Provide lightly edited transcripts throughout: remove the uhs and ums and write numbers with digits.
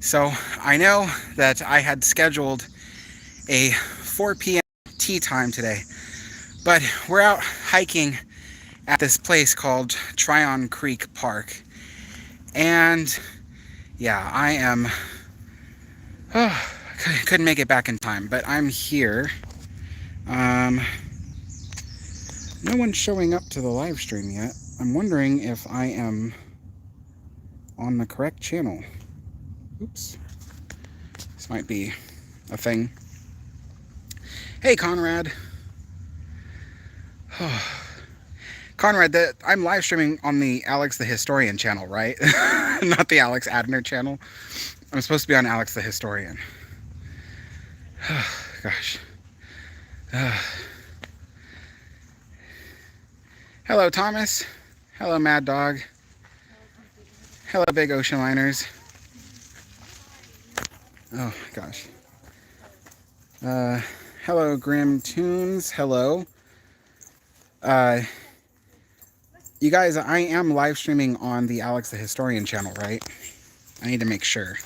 So I know that I had scheduled a 4 p.m. tea time today, but we're out hiking at this place called TRYON Creek Park. And yeah, I am, oh, couldn't make it back in time, but I'm here. Um, no one's showing up to the live stream yet. I'm wondering if I am on the correct channel. Oops. This might be a thing. Hey, Conrad. Conrad, I'm live streaming on the Alex the Historian channel, right? Not the Alex Adner channel. I'm supposed to be on Alex the Historian. Gosh. Hello, Thomas. Hello, Mad Dog. Hello, Big Ocean Liners. Oh, gosh. Hello, Grim Tunes. Hello. You guys, I am live streaming on the Alex the Historian channel, right? I need to make sure.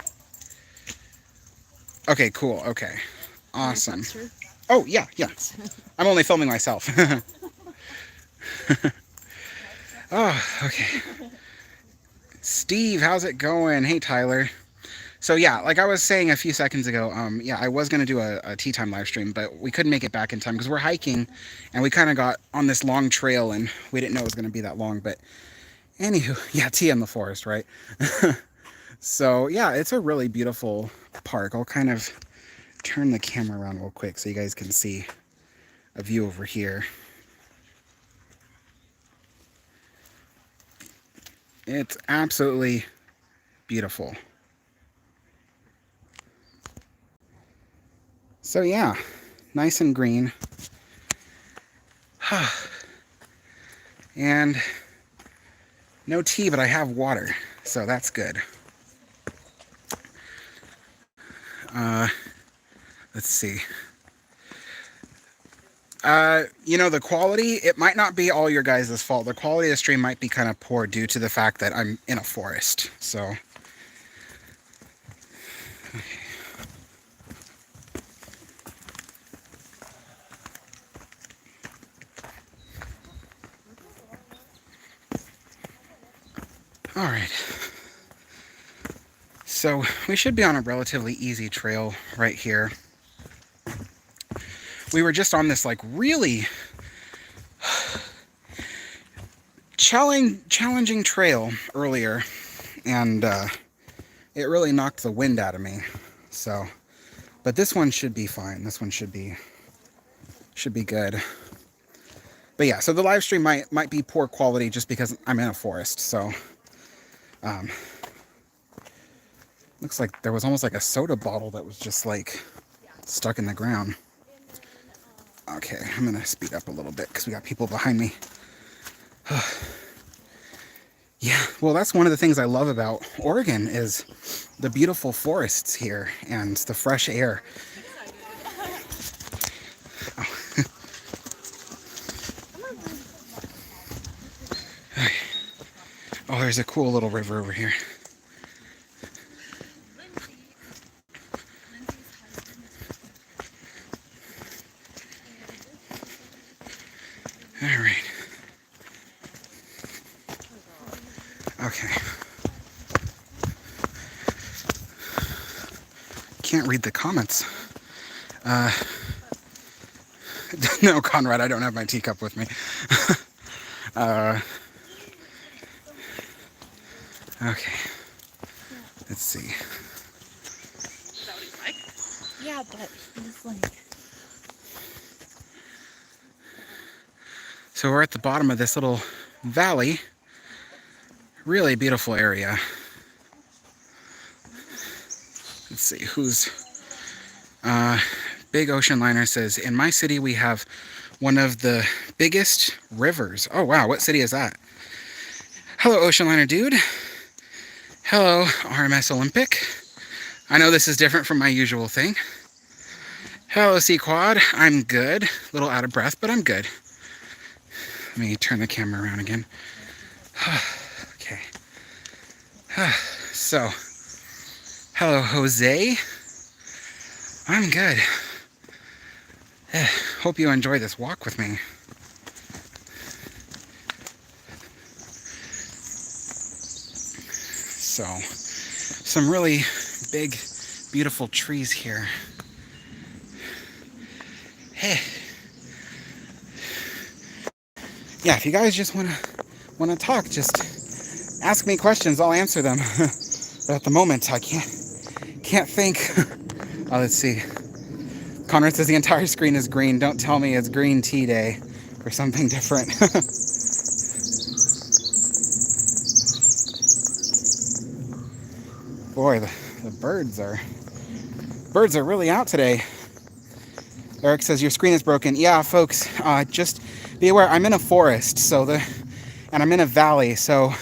Okay, cool. Okay. Awesome. Oh, yeah. I'm only filming myself. Oh, okay. Steve, how's it going? Hey, Tyler. So yeah, like I was saying a few seconds ago, yeah, I was gonna do a tea time live stream, but we couldn't make it back in time because we're hiking, and we kind of got on this long trail, and we didn't know it was gonna be that long. But anywho, yeah, tea in the forest, right? So yeah, it's a really beautiful park. I'll kind of turn the camera around real quick so you guys can see a view over here. It's absolutely beautiful. So yeah, nice and green. And no tea, but I have water, so that's good. Let's see. You know, the quality, it might not be all your guys' fault. The quality of the stream might be kind of poor due to the fact that I'm in a forest, so. All right. So we should be on a relatively easy trail right here. We were just on this like really challenging trail earlier, and it really knocked the wind out of me. So, but this one should be fine. This one should be good. But yeah, so the live stream might be poor quality just because I'm in a forest. So, looks like there was almost like a soda bottle that was just like stuck in the ground. Okay, I'm gonna speed up a little bit because we got people behind me. Yeah, well, that's one of the things I love about Oregon is the beautiful forests here and the fresh air. Oh. Oh, there's a cool little river over here. All right. Okay. Can't read the comments. No, Conrad, I don't have my teacup with me. Okay. Let's see. Is that what he's like? Yeah, but he's like... So we're at the bottom of this little valley. Really beautiful area. Let's see who's... Big Ocean Liner says, in my city we have one of the biggest rivers. Oh wow, what city is that? Hello, Ocean Liner dude. Hello, RMS Olympic. I know this is different from my usual thing. Hello, Sea Quad. I'm good. A little out of breath, but I'm good. Let me turn the camera around again. Okay. So, Hello, Jose. I'm good. Hope you enjoy this walk with me. So, some really big, beautiful trees here. Hey. Yeah, if you guys just wanna talk, just ask me questions. I'll answer them. But at the moment, I can't think. Oh, let's see. Conrad says the entire screen is green. Don't tell me it's green tea day or something different. Boy, the birds are really out today. Eric says your screen is broken. Yeah, folks, just be aware. I'm in a forest, and I'm in a valley, so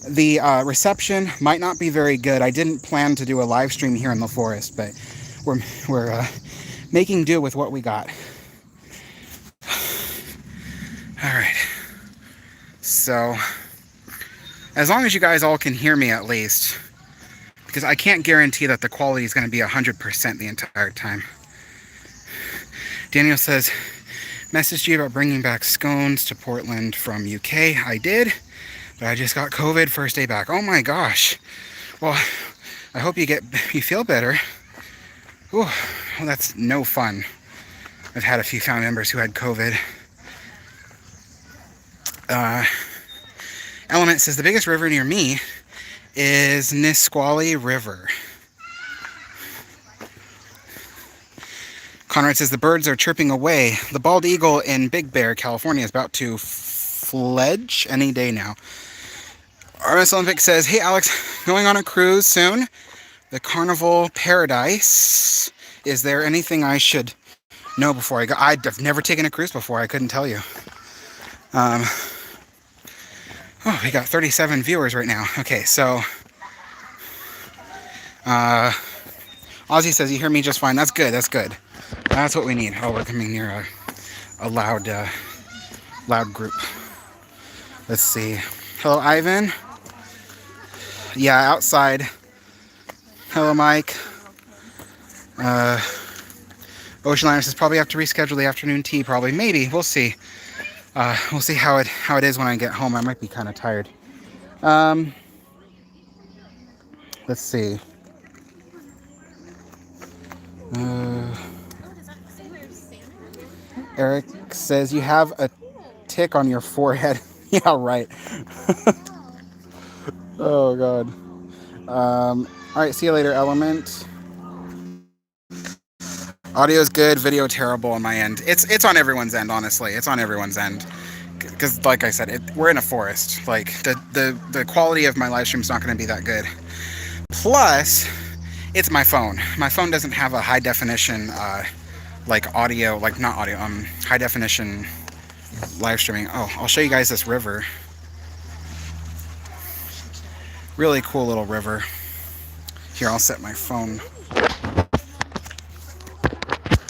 the reception might not be very good. I didn't plan to do a live stream here in the forest, but we're making do with what we got. All right. So, as long as you guys all can hear me at least, because I can't guarantee that the quality is going to be 100% the entire time. Daniel says, messaged you about bringing back scones to Portland from UK. I did, but I just got COVID first day back. Oh my gosh. Well, I hope you feel better. Ooh, well, that's no fun. I've had a few family members who had COVID. Element says the biggest river near me is Nisqually River. Conrad says the birds are chirping away. The bald eagle in Big Bear, California is about to fledge any day now. RS Olympic says, hey Alex, going on a cruise soon. The Carnival Paradise. Is there anything I should know before I go? I've never taken a cruise before. I couldn't tell you. Oh, we got 37 viewers right now. Okay, so Ozzy says you hear me just fine. That's good. That's good. That's what we need. Oh, we're coming near a loud group. Let's see. Hello, Ivan. Yeah, outside. Hello, Mike. Oceanliner says probably have to reschedule the afternoon tea. Probably, maybe. We'll see. We'll see how it is when I get home. I might be kind of tired. Let's see. Eric says you have a tick on your forehead. Yeah, right. Oh god. All right, see you later, Element. Audio's good, video terrible on my end. It's on everyone's end, honestly. It's on everyone's end. Because, like I said, we're in a forest. Like, the quality of my live stream is not going to be that good. Plus, it's my phone. My phone doesn't have a high definition, like audio, like not audio, high definition live streaming. Oh, I'll show you guys this river. Really cool little river. Here, I'll set my phone.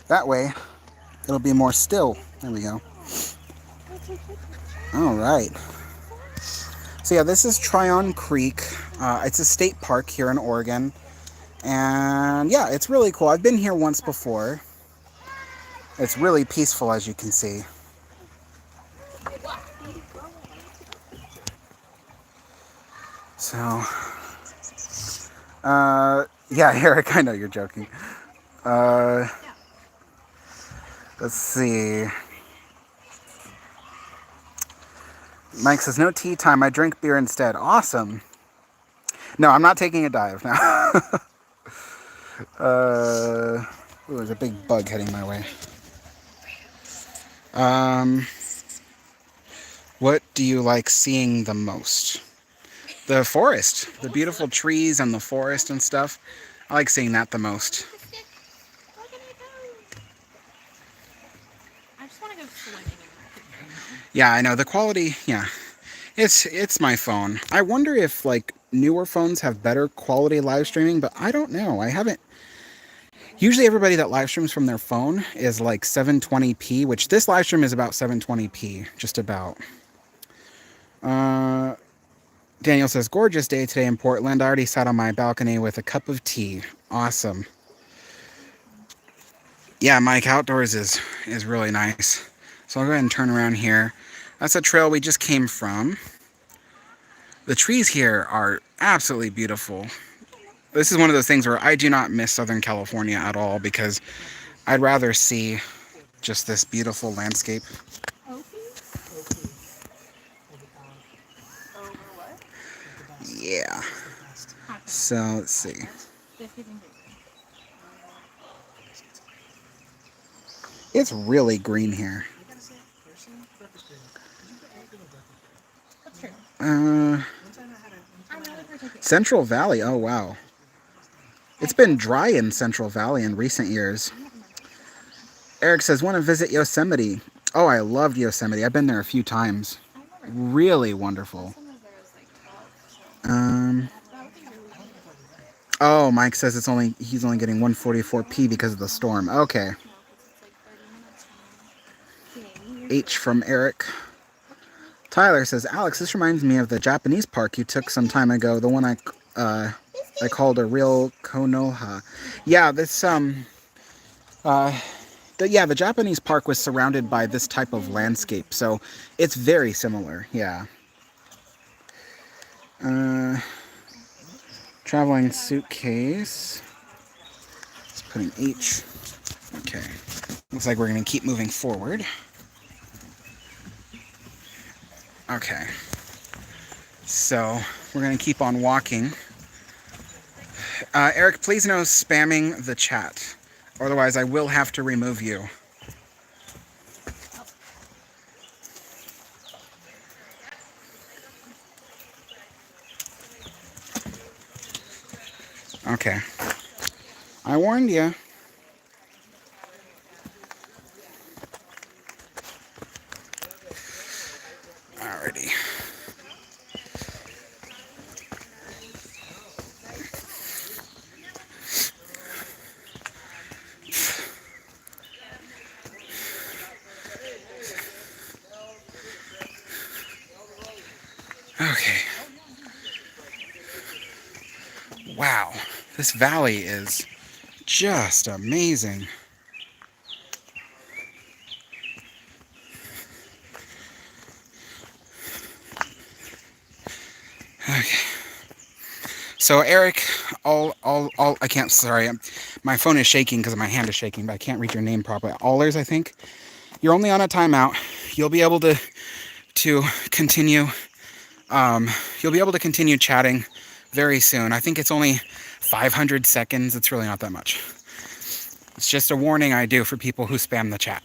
That way, it'll be more still. There we go. All right. So yeah, this is TRYON Creek. It's a state park here in Oregon. And yeah, it's really cool. I've been here once before. It's really peaceful, as you can see. So, yeah, Eric, I know you're joking. Let's see. Mike says, no tea time. I drink beer instead. Awesome. No, I'm not taking a dive now. Ooh, there's a big bug heading my way. What do you like seeing the most? The forest. The beautiful trees and the forest and stuff. I like seeing that the most. I just want to go swimming. Yeah, I know. The quality, yeah. It's my phone. I wonder if, like, newer phones have better quality live streaming, but I don't know. I haven't. Usually everybody that live streams from their phone is like 720p, which this live stream is about 720p, just about. Daniel says, gorgeous day today in Portland. I already sat on my balcony with a cup of tea. Awesome. Yeah, Mike, outdoors is really nice. So I'll go ahead and turn around here. That's a trail we just came from. The trees here are absolutely beautiful. This is one of those things where I do not miss Southern California at all because I'd rather see just this beautiful landscape. Yeah. So let's see. It's really green here. Central Valley. Oh, wow. It's been dry in Central Valley in recent years. Eric says, want to visit Yosemite. Oh, I loved Yosemite. I've been there a few times. Really wonderful. Oh, Mike says he's only getting 144p because of the storm. Okay. H from Eric. Tyler says, Alex, this reminds me of the Japanese park you took some time ago. The one I called a real Konoha. Yeah, the Japanese park was surrounded by this type of landscape, so it's very similar. Yeah. Traveling suitcase. Let's put an H. Okay. Looks like we're going to keep moving forward. Okay. So we're going to keep on walking. Eric, please no spamming the chat. Otherwise, I will have to remove you. Okay. I warned you. Alrighty. Okay. Wow. This valley is just amazing. Okay. So Eric, I can't, sorry, my phone is shaking because my hand is shaking, but I can't read your name properly. Allers, I think. You're only on a timeout. You'll be able to continue, you'll be able to continue chatting very soon. I think it's only 500 seconds. It's really not that much. It's just a warning I do for people who spam the chat.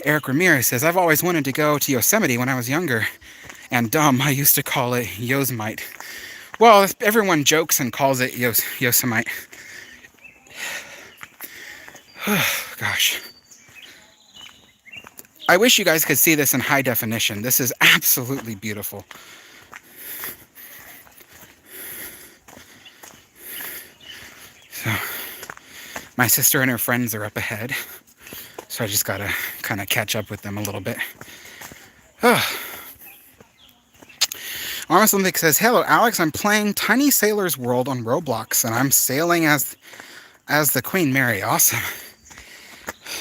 Eric Ramirez says, I've always wanted to go to Yosemite when I was younger. And dumb, I used to call it Yosemite. Well, everyone jokes and calls it Yosemite. Gosh. I wish you guys could see this in high definition. This is absolutely beautiful. So, my sister and her friends are up ahead. So I just gotta kind of catch up with them a little bit. Armus Olympic says, hello, Alex. I'm playing Tiny Sailor's World on Roblox, and I'm sailing as the Queen Mary. Awesome.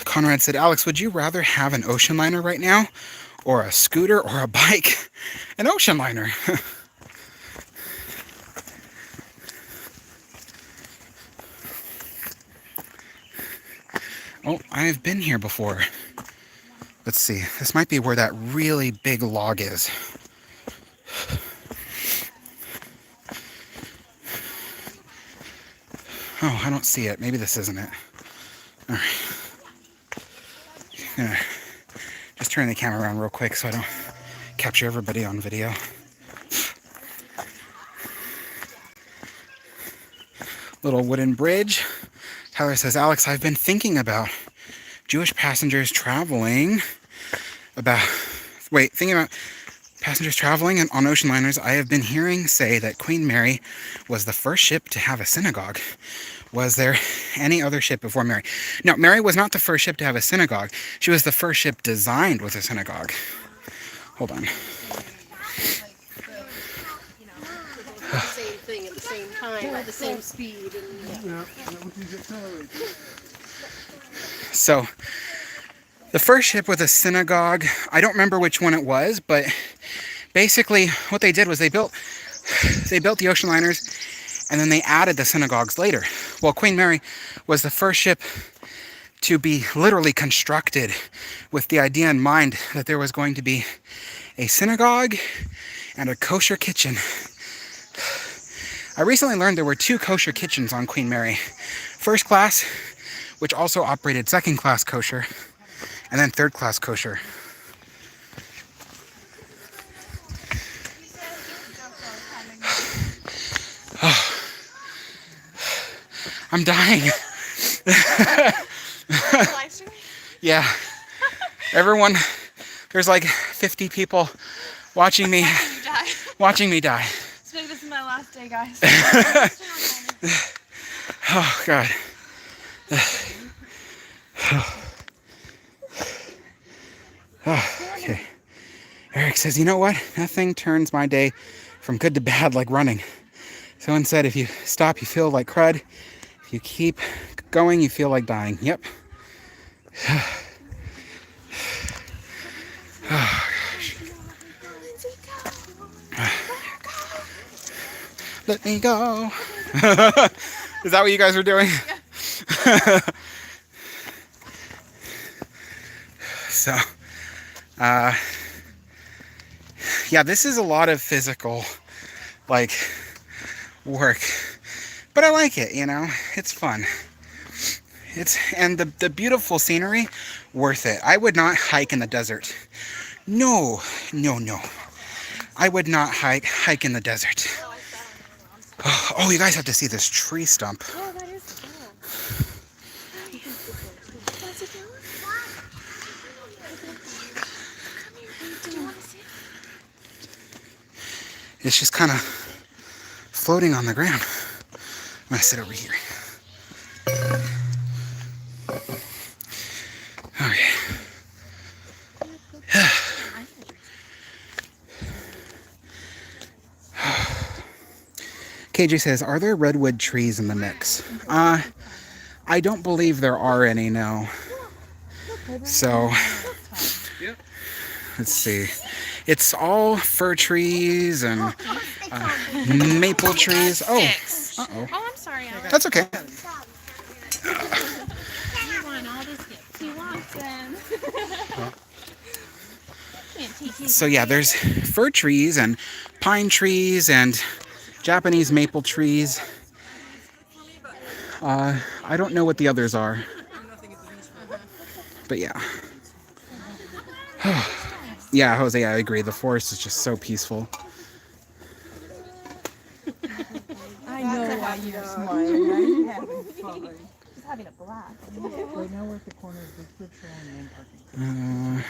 Conrad said, Alex, would you rather have an ocean liner right now, or a scooter, or a bike? An ocean liner. Oh, I've been here before. Let's see. This might be where that really big log is. Oh, I don't see it. Maybe this isn't it. All right. I'm gonna just turn the camera around real quick so I don't capture everybody on video. Little wooden bridge. Tyler says, Alex, I've been thinking about Jewish passengers traveling thinking about passengers traveling on ocean liners. I have been hearing say that Queen Mary was the first ship to have a synagogue. Was there any other ship before Mary? No, Mary was not the first ship to have a synagogue. She was the first ship designed with a synagogue. Hold on. The same thing at the same time, at the same speed. And, So, the first ship with a synagogue, I don't remember which one it was, but basically what they did was they built the ocean liners and then they added the synagogues later. Well, Queen Mary was the first ship to be literally constructed with the idea in mind that there was going to be a synagogue and a kosher kitchen. I recently learned there were 2 kosher kitchens on Queen Mary. First class, which also operated second class kosher, and then third class kosher. Oh. I'm dying. Yeah. Everyone, there's like 50 people watching me die. So this is my last day, guys. Oh, God. Oh, okay. Eric says, you know what? Nothing turns my day from good to bad like running. Someone said if you stop, you feel like crud. If you keep going, you feel like dying. Yep. Oh, gosh. Let me go. Is that what you guys are doing? Yeah. So, yeah, this is a lot of physical, like, work. But I like it, you know? It's fun. And the beautiful scenery, worth it. I would not hike in the desert. No. I would not hike in the desert. Oh, you guys have to see this tree stump. Oh, that is cool. What's it doing? Come here. Do you want to see it? It's just kind of floating on the ground. I'm going to sit over here. Okay. KJ says, are there redwood trees in the mix? I don't believe there are any, no. So, let's see. It's all fir trees and maple trees. Oh, uh-oh. Oh, I'm sorry. That's okay. You want all the skips. He wants them. So yeah, there's fir trees and pine trees and Japanese maple trees. I don't know what the others are. But yeah. Yeah, Jose, I agree. The forest is just so peaceful. I know why you're smiling. You're having fun. She's having a blast. Right now we're at the corner of Big Trail and Main Parking.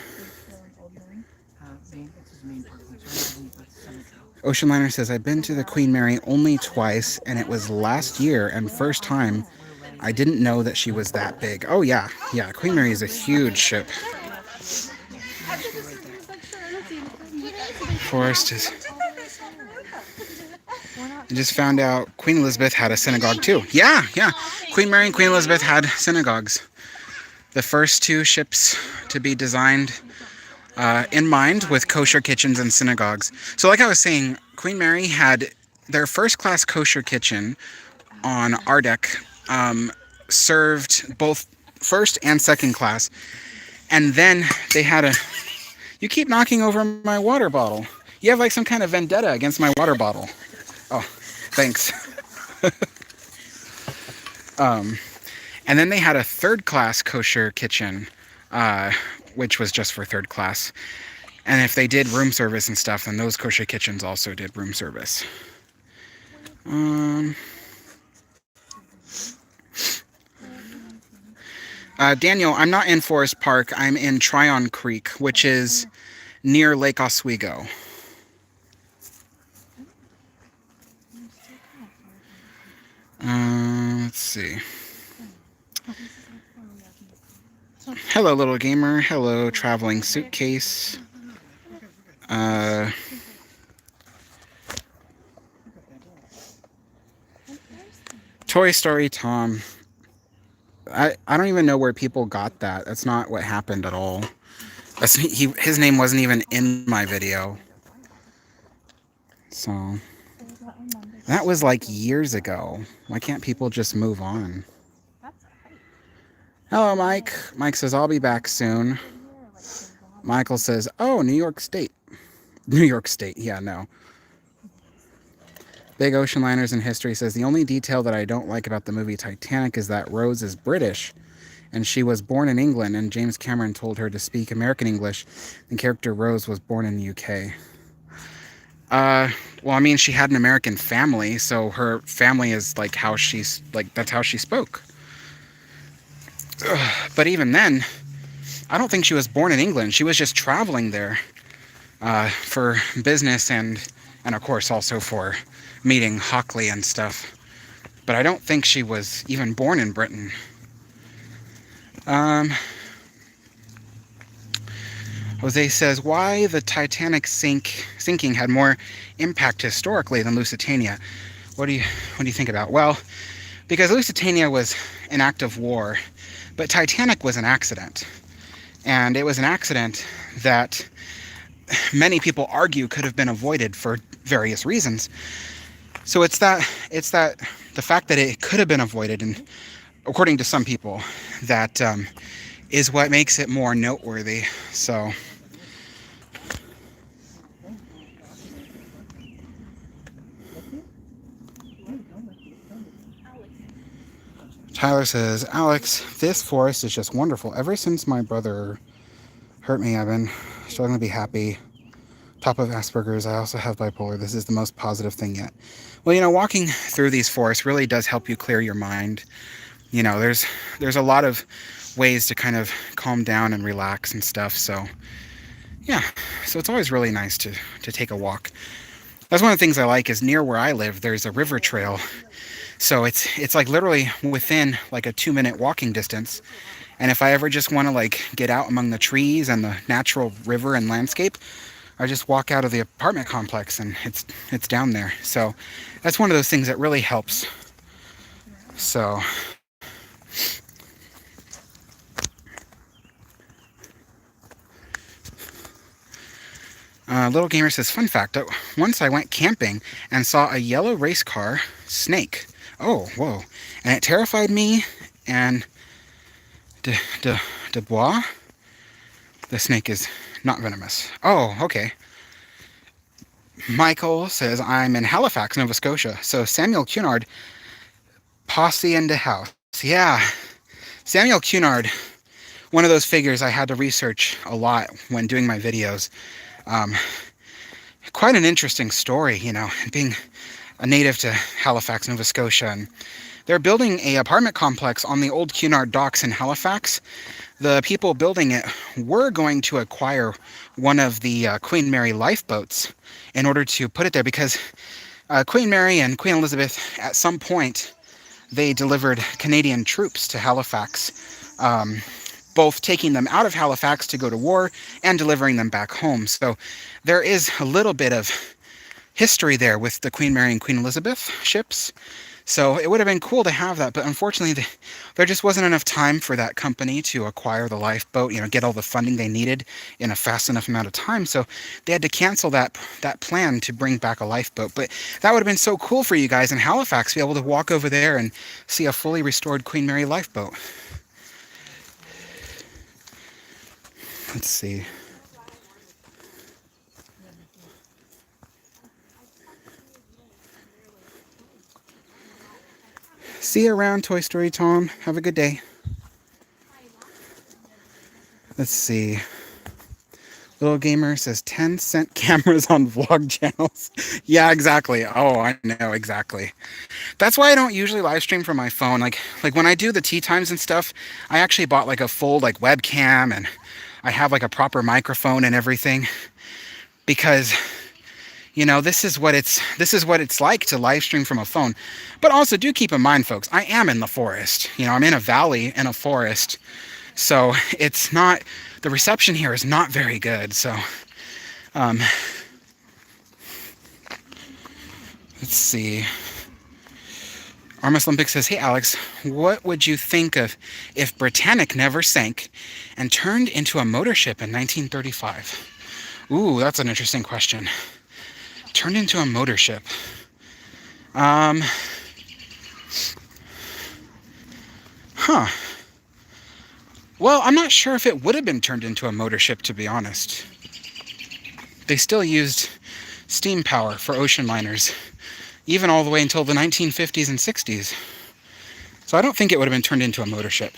This is Main Parking. So that's Center Trail. Ocean Liner says, I've been to the Queen Mary only twice, and it was last year and first time. I didn't know that she was that big. Oh, yeah. Yeah, Queen Mary is a huge ship. Forest is... I just found out Queen Elizabeth had a synagogue, too. Yeah. Queen Mary and Queen Elizabeth had synagogues. The first 2 ships to be designed in mind with kosher kitchens and synagogues. So like I was saying, Queen Mary had their first class kosher kitchen on our deck, served both first and second class. And then they had a... You keep knocking over my water bottle. You have like some kind of vendetta against my water bottle. Oh, thanks. And then they had a third class kosher kitchen, which was just for third class. And if they did room service and stuff, then those kosher kitchens also did room service. Daniel, I'm not in Forest Park. I'm in TRYON Creek, which is near Lake Oswego. Let's see. Hello, little gamer. Hello, traveling suitcase. Toy Story Tom. I don't even know where people got that. That's not what happened at all. His name wasn't even in my video. So that was like years ago. Why can't people just move on? Hello, Mike. Mike says, I'll be back soon. Michael says, oh, New York State. New York State. Yeah, no. Big Ocean Liners in History says, the only detail that I don't like about the movie Titanic is that Rose is British and she was born in England, and James Cameron told her to speak American English. The character Rose was born in the UK. Well, I mean, she had an American family, so her family is like how she's, like, that's how she spoke. But even then, I don't think she was born in England. She was just traveling there for business and of course also for meeting Hockley and stuff. But I don't think she was even born in Britain. Jose says, why the Titanic sinking had more impact historically than Lusitania? What do you think about? Well, because Lusitania was an act of war, but Titanic was an accident. And it was an accident that many people argue could have been avoided for various reasons. So it's that the fact that it could have been avoided, and according to some people, that is what makes it more noteworthy. So Tyler says, Alex, this forest is just wonderful. Ever since my brother hurt me, I've been struggling to be happy. Top of Asperger's, I also have bipolar. This is the most positive thing yet. Well, you know, walking through these forests really does help you clear your mind. You know, there's a lot of ways to kind of calm down and relax and stuff. So, yeah. So it's always really nice to take a walk. That's one of the things I like is near where I live, there's a river trail. So it's like literally within like a 2-minute walking distance. And if I ever just want to like get out among the trees and the natural river and landscape, I just walk out of the apartment complex and it's down there. So that's one of those things that really helps. So Little Gamer says, fun fact, once I went camping and saw a yellow race car snake. Oh, whoa. And it terrified me. And de bois? The snake is not venomous. Oh, okay. Michael says, I'm in Halifax, Nova Scotia. So Samuel Cunard, posse in the house. Yeah. Samuel Cunard, one of those figures I had to research a lot when doing my videos. Quite an interesting story, you know, being a native to Halifax, Nova Scotia. And they're building an apartment complex on the old Cunard docks in Halifax. The people building it were going to acquire one of the Queen Mary lifeboats in order to put it there because Queen Mary and Queen Elizabeth, at some point, they delivered Canadian troops to Halifax, both taking them out of Halifax to go to war and delivering them back home. So there is a little bit of history there with the Queen Mary and Queen Elizabeth ships. So it would have been cool to have that, but unfortunately there just wasn't enough time for that company to acquire the lifeboat, you know, get all the funding they needed in a fast enough amount of time. So they had to cancel that plan to bring back a lifeboat. But that would have been so cool for you guys in Halifax to be able to walk over there and see a fully restored Queen Mary lifeboat. Let's see. See you around, Toy Story Tom. Have a good day. Let's see. Little Gamer says 10-cent cameras on vlog channels. Yeah, exactly. Oh, I know, exactly. That's why I don't usually live stream from my phone. Like when I do the tea times and stuff, I actually bought like a full like webcam and I have like a proper microphone and everything because, you know, this is what it's like to live stream from a phone. But also do keep in mind, folks, I am in the forest. You know, I'm in a valley in a forest. So it's not, the reception here is not very good. So, let's see. Armus Olympic says, hey Alex, what would you think of if Britannic never sank and turned into a motor ship in 1935? Ooh, that's an interesting question. Turned into a motor ship. Huh. Well, I'm not sure if it would have been turned into a motor ship, to be honest. They still used steam power for ocean liners, even all the way until the 1950s and 60s. So I don't think it would have been turned into a motor ship.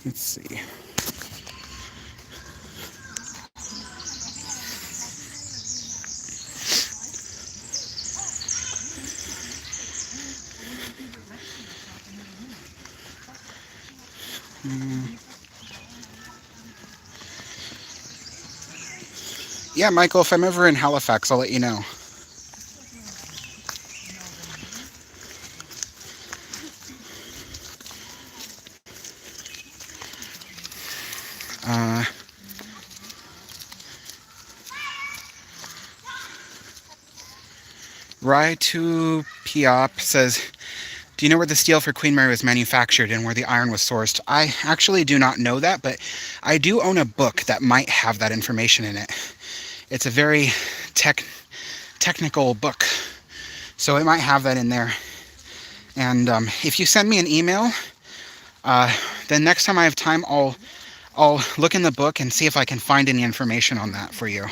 Let's see. Yeah, Michael, if I'm ever in Halifax, I'll let you know. Rai2 Piop says, do you know where the steel for Queen Mary was manufactured and where the iron was sourced? I actually do not know that, but I do own a book that might have that information in it. It's a very technical book, so it might have that in there. And if you send me an email, then next time I have time, I'll look in the book and see if I can find any information on that for you.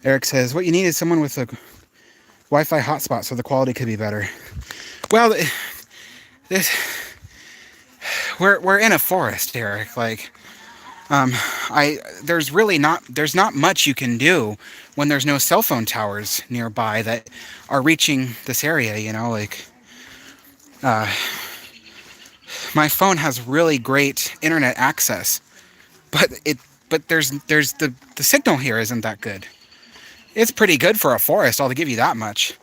Eric says, what you need is someone with a Wi-Fi hotspot so the quality could be better. Well, we're in a forest, Eric. Like, there's not much you can do when there's no cell phone towers nearby that are reaching this area. You know, like, my phone has really great internet access, but there's the signal here isn't that good. It's pretty good for a forest, I'll give you that much.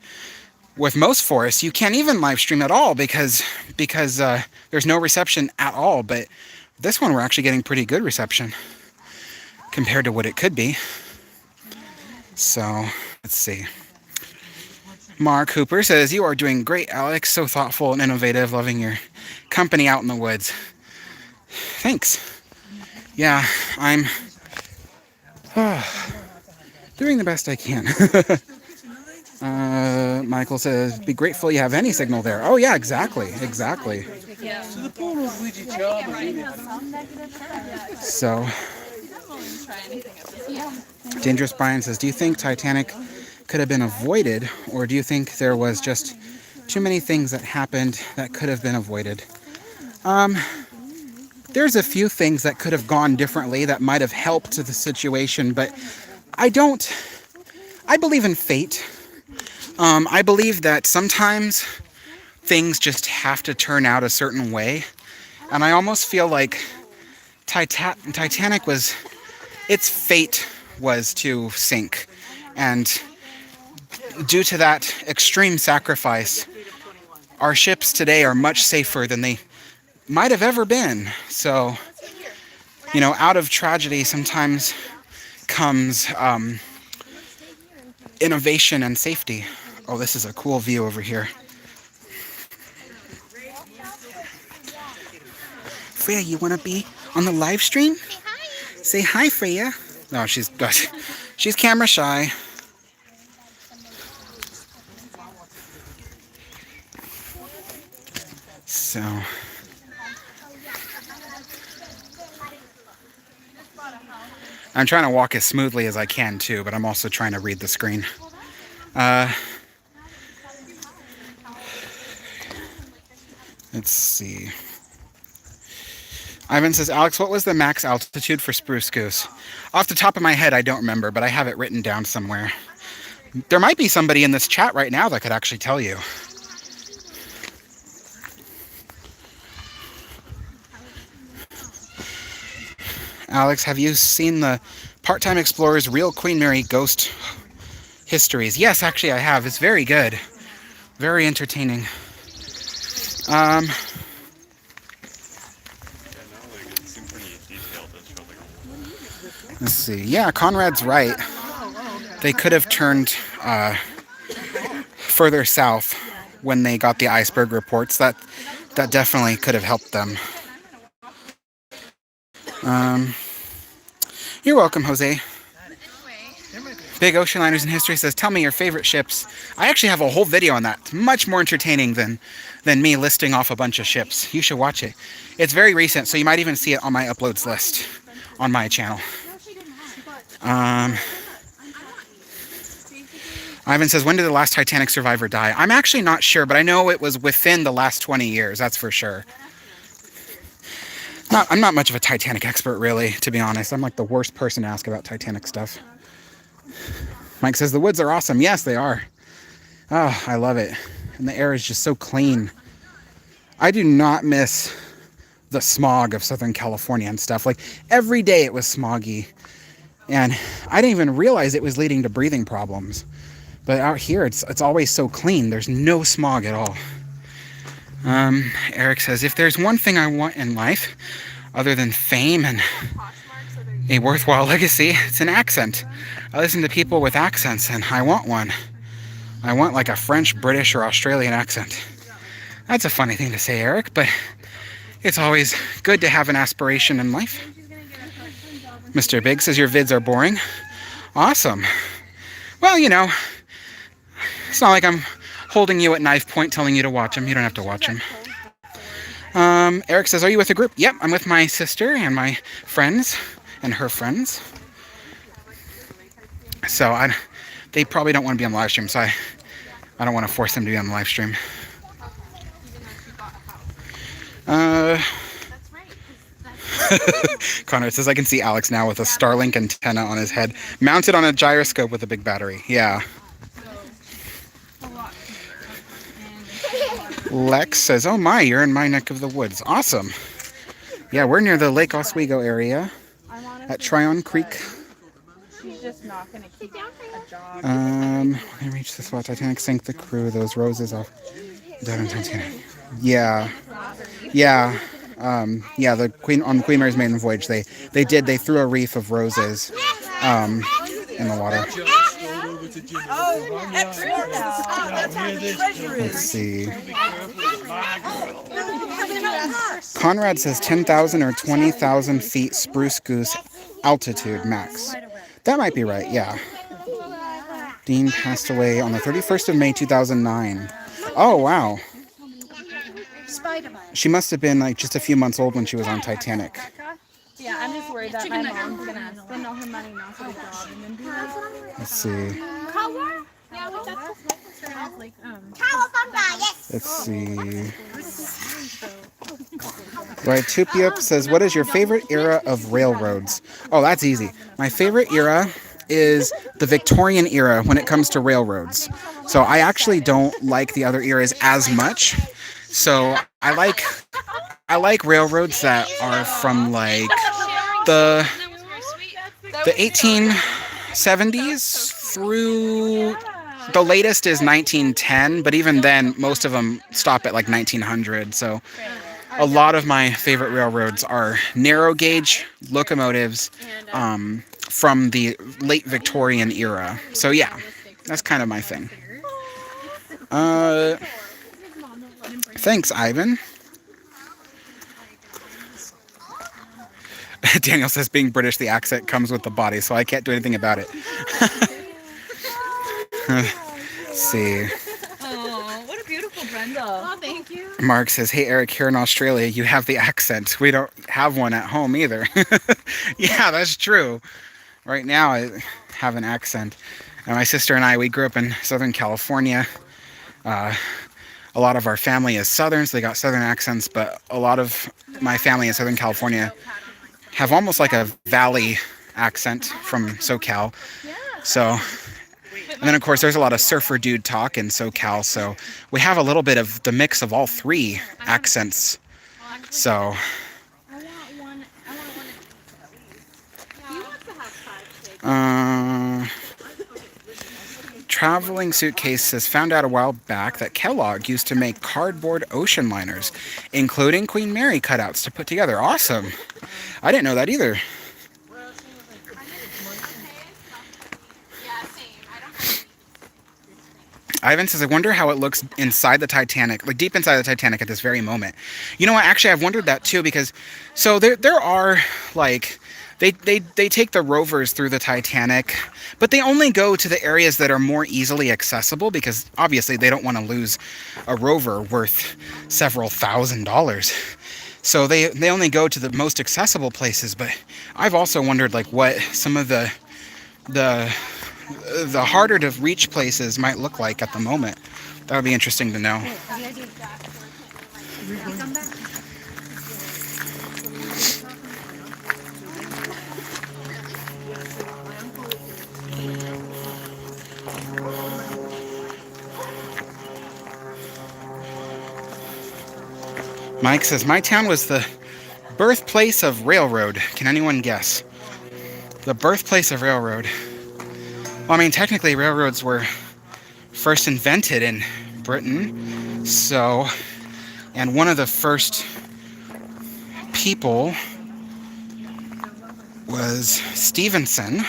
With most forests, you can't even live stream at all because there's no reception at all. But this one, we're actually getting pretty good reception compared to what it could be. So, let's see. Mark Hooper says, you are doing great, Alex. So thoughtful and innovative. Loving your company out in the woods. Thanks. Yeah, I'm doing the best I can. Michael says, be grateful you have any signal there. Oh, yeah, exactly. So, Dangerous Brian says, do you think Titanic could have been avoided, or do you think there was just too many things that happened that could have been avoided? There's a few things that could have gone differently that might have helped the situation, but I believe in fate. I believe that sometimes things just have to turn out a certain way. And I almost feel like Titanic its fate was to sink. And due to that extreme sacrifice, our ships today are much safer than they might have ever been. So, you know, out of tragedy sometimes comes innovation and safety. Oh, this is a cool view over here. Freya, you want to be on the live stream? Say hi, Freya. No, she's camera shy. So, I'm trying to walk as smoothly as I can too, but I'm also trying to read the screen. Let's see. Ivan says, Alex, what was the max altitude for Spruce Goose? Off the top of my head, I don't remember, but I have it written down somewhere. There might be somebody in this chat right now that could actually tell you. Alex, have you seen the Part-Time Explorer's Real Queen Mary Ghost Histories? Yes, actually I have. It's very good. Very entertaining. Let's see. Yeah, Conrad's right. They could have turned further south when they got the iceberg reports. That definitely could have helped them. You're welcome, Jose. Big Ocean Liners in History says, tell me your favorite ships. I actually have a whole video on that. It's much more entertaining than me listing off a bunch of ships. You should watch it. It's very recent, so you might even see it on my uploads list on my channel. Ivan says, when did the last Titanic survivor die? I'm actually not sure, but I know it was within the last 20 years, that's for sure. I'm not much of a Titanic expert, really, to be honest. I'm like the worst person to ask about Titanic stuff. Mike says, the woods are awesome. Yes, they are. Oh, I love it. And the air is just so clean. I do not miss the smog of Southern California and stuff. Like, every day it was smoggy. And I didn't even realize it was leading to breathing problems. But out here, it's always so clean. There's no smog at all. Eric says, if there's one thing I want in life, other than fame and a worthwhile legacy, it's an accent. I listen to people with accents, and I want one. I want like a French, British, or Australian accent. That's a funny thing to say, Eric, but it's always good to have an aspiration in life. Mr. Big says, your vids are boring. Awesome. Well, you know, it's not like I'm holding you at knife point telling you to watch them. You don't have to watch them. Eric says, are you with a group? Yep, I'm with my sister and my friends and her friends. So they probably don't want to be on the live stream, so I don't want to force them to be on the live stream. Conrad says, I can see Alex now with a Starlink antenna on his head, mounted on a gyroscope with a big battery. Yeah. Lex says, oh my, you're in my neck of the woods. Awesome. Yeah, we're near the Lake Oswego area at TRYON Creek. She's just not going to keep a job. When I reached the spot, Titanic sank the crew, those roses off down in Titanic. Yeah. Yeah. Yeah, the Queen Mary's maiden voyage, they threw a wreath of roses in the water. Let's see. Conrad says 10,000 or 20,000 feet Spruce Goose altitude max. That might be right, yeah. Dean passed away on the 31st of May 2009. Oh, wow. She must have been like just a few months old when she was on Titanic. Yeah, I'm just worried that my mom's going to spend all her money not to get a job and then do that. Let's see. Let's see. Right, Tupiup says, what is your favorite era of railroads? Oh, that's easy. My favorite era is the Victorian era when it comes to railroads. So I actually don't like the other eras as much. So I like railroads that are from like the 1870s through the latest is 1910, but even then most of them stop at like 1900. So a lot of my favorite railroads are narrow gauge locomotives from the late Victorian era. So yeah, that's kind of my thing. Thanks, Ivan. Daniel says, being British, the accent comes with the body, so I can't do anything about it. Let's see. Oh, what a beautiful Brenda. Oh, thank you. Mark says, hey, Eric, here in Australia, you have the accent. We don't have one at home either. Yeah, that's true. Right now, I have an accent. And my sister and I, we grew up in Southern California. a lot of our family is Southern, so they got Southern accents, but a lot of my family in Southern California have almost like a valley accent from SoCal. So, and then of course there's a lot of surfer dude talk in SoCal, so we have a little bit of the mix of all three accents. So, Traveling Suitcases found out a while back that Kellogg used to make cardboard ocean liners, including Queen Mary cutouts to put together. Awesome. I didn't know that either. Ivan says, I wonder how it looks inside the Titanic, like deep inside the Titanic at this very moment. You know what? Actually, I've wondered that too, because so there are like they take the rovers through the Titanic, but they only go to the areas that are more easily accessible, because obviously they don't want to lose a rover worth several $1,000s. So they only go to the most accessible places. But I've also wondered like what some of the harder to reach places might look like at the moment. That would be interesting to know. Mike says, my town was the birthplace of railroad. Can anyone guess? The birthplace of railroad. Well, I mean, technically railroads were first invented in Britain, so, and one of the first people was Stevenson,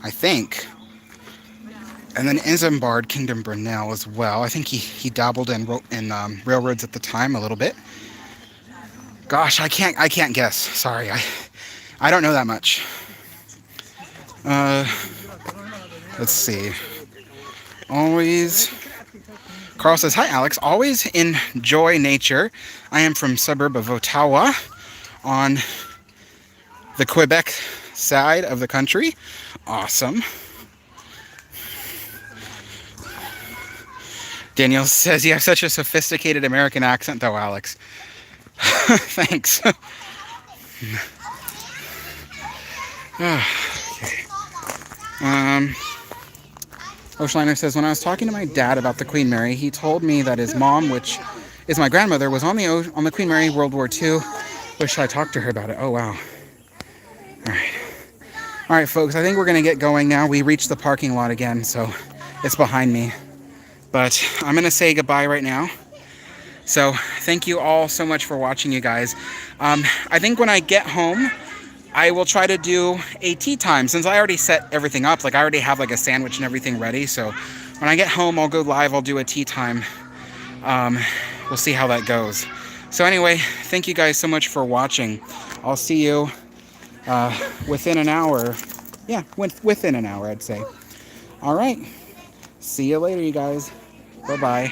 I think, and then Isambard Kingdom Brunel as well. I think he dabbled in railroads at the time a little bit. Gosh, I can't guess. Sorry, I don't know that much. Let's see. Carl says, hi Alex, always enjoy nature. I am from suburb of Ottawa on the Quebec side of the country. Awesome. Daniel says, you have such a sophisticated American accent though, Alex. Thanks. Okay. Oceanliner says, when I was talking to my dad about the Queen Mary, he told me that his mom, which is my grandmother, was on the Queen Mary World War II. Wish I talked to her about it. Oh, wow. All right, folks, I think we're going to get going now. We reached the parking lot again, so it's behind me. But I'm going to say goodbye right now. So thank you all so much for watching, you guys. I think when I get home, I will try to do a tea time, since I already set everything up. Like I already have like a sandwich and everything ready. So when I get home, I'll go live. I'll do a tea time. We'll see how that goes. So anyway, thank you guys so much for watching. I'll see you within an hour. Yeah, within an hour, I'd say. All right. See you later, you guys. Bye-bye.